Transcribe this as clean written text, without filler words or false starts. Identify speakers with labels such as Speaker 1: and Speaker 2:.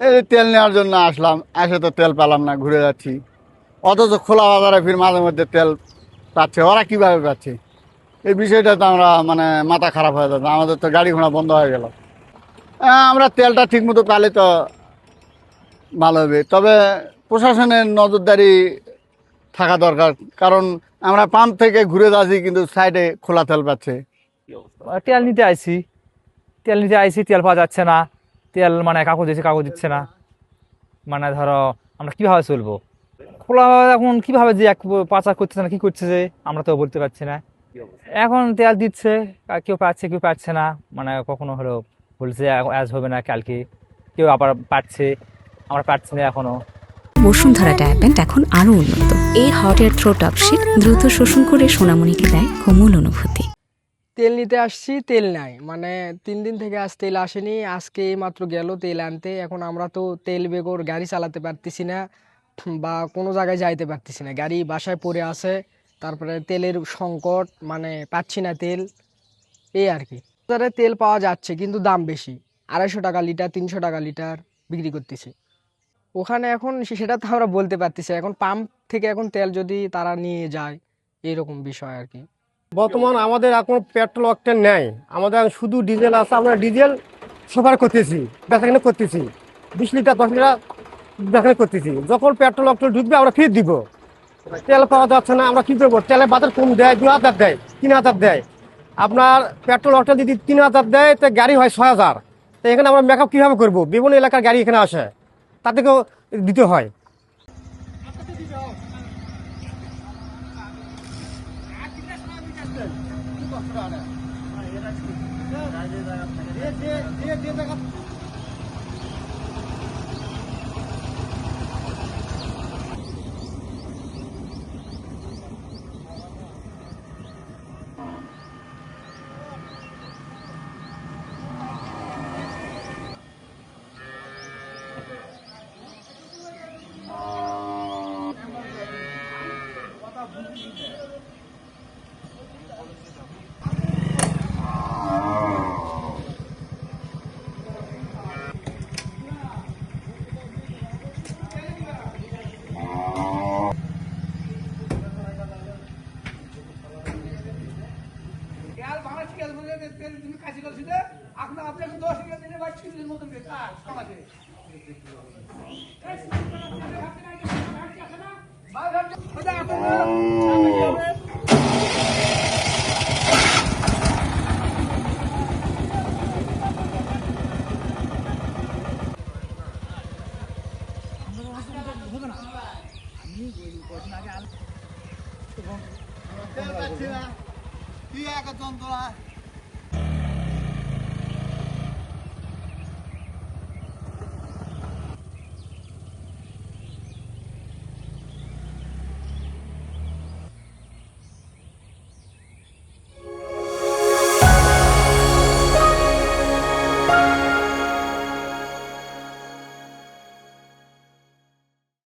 Speaker 1: এই যে তেল নেওয়ার জন্য আসলাম, এসে তো তেল পেলাম না, ঘুরে যাচ্ছি। অথচ খোলা বাজারে ফির মাঝে মধ্যে তেল পাচ্ছে, ওরা কিভাবে পাচ্ছে? এই বিষয়টা তো আমরা মানে মাথা খারাপ হয়ে যাচ্ছে, আমাদের তো গাড়ি ঘোড়া বন্ধ হয়ে গেল। আমরা তেলটা ঠিক মতো পেলে তো ভালো হবে, তবে প্রশাসনের নজরদারি থাকা দরকার। কারণ আমরা পাম্প থেকে ঘুরে যাচ্ছি কিন্তু সাইডে খোলা তেল পাচ্ছে।
Speaker 2: তেল নিতে আইছি, তেল পাওয়া যাচ্ছে না। তেল মানে কাগজ দিচ্ছে, কাগজ দিচ্ছে না। মানে ধরো আমরা কিভাবে চলবো? খোলা এখন কিভাবে যে এক পাচার করতেছে না কি করছে যে আমরা তো বলতে পারছি না। এখন তেল দিচ্ছে, কেউ পাচ্ছে কেউ পাচ্ছে না। মানে কখনো হলো বলছে আজ হবে না কালকে, কেউ আবার পাচ্ছে, আমরা পাচ্ছি না এখনো।
Speaker 3: বসুন্ধরা ডায়াপেন্ট এখন আরো উন্নত। এই হট এয়ার থ্রো টপশিট দ্রুত শোষণ করে সোনামণিকে দেয় কোমল অনুভূতি।
Speaker 4: তেল নিতে আসছি, তেল নাই, মানে 3 দিন থেকে আজ তেল আসেনি। আজকে মাত্র গেল তেল আনতে। এখন আমরা তো তেল বেগর গাড়ি চালাতে পারতেছি না, বা কোনো জায়গায় যাইতে পারতেছি না, গাড়ি বাসায় পড়ে আছে। তারপরে তেলের সংকট, মানে পাচ্ছি না তেল, এই আর কি। বাজারে তেল পাওয়া যাচ্ছে কিন্তু দাম বেশি, 250 টাকা লিটার, 300 টাকা লিটার বিক্রি করতেছে ওখানে। এখন সেটা তো আমরা বলতে পারতেছি না। এখন পাম্প থেকে এখন তেল যদি তারা নিয়ে যায়, এরকম বিষয় আর কি।
Speaker 5: বর্তমান আমাদের এখন পেট্রোল অকটেন নেই, আমাদের এখন শুধু ডিজেল আছে। আমরা ডিজেল সফর করতেছি, বেচাকেনা করতেছি, 20 লিটার 10 লিটার বেচাকেনা করতেছি। যখন পেট্রোল অকটেন ঢুকবে আমরা ফির দিব। তেল পাওয়া যাচ্ছে না, আমরা কি করবো? তেলের বাজার কম দেয়, 2,000 দেয়, 3,000 দেয়। আপনার পেট্রোল অকটেন যদি 3,000 দেয় তো গাড়ি হয় 6,000। তো এখানে আমরা মেকআপ কিভাবে করবো? বিভিন্ন এলাকার গাড়ি এখানে আসে, তাদেরকেও দিতে হয়।
Speaker 1: তেল পাচ্ছি না, কি এক যন্ত্রণা।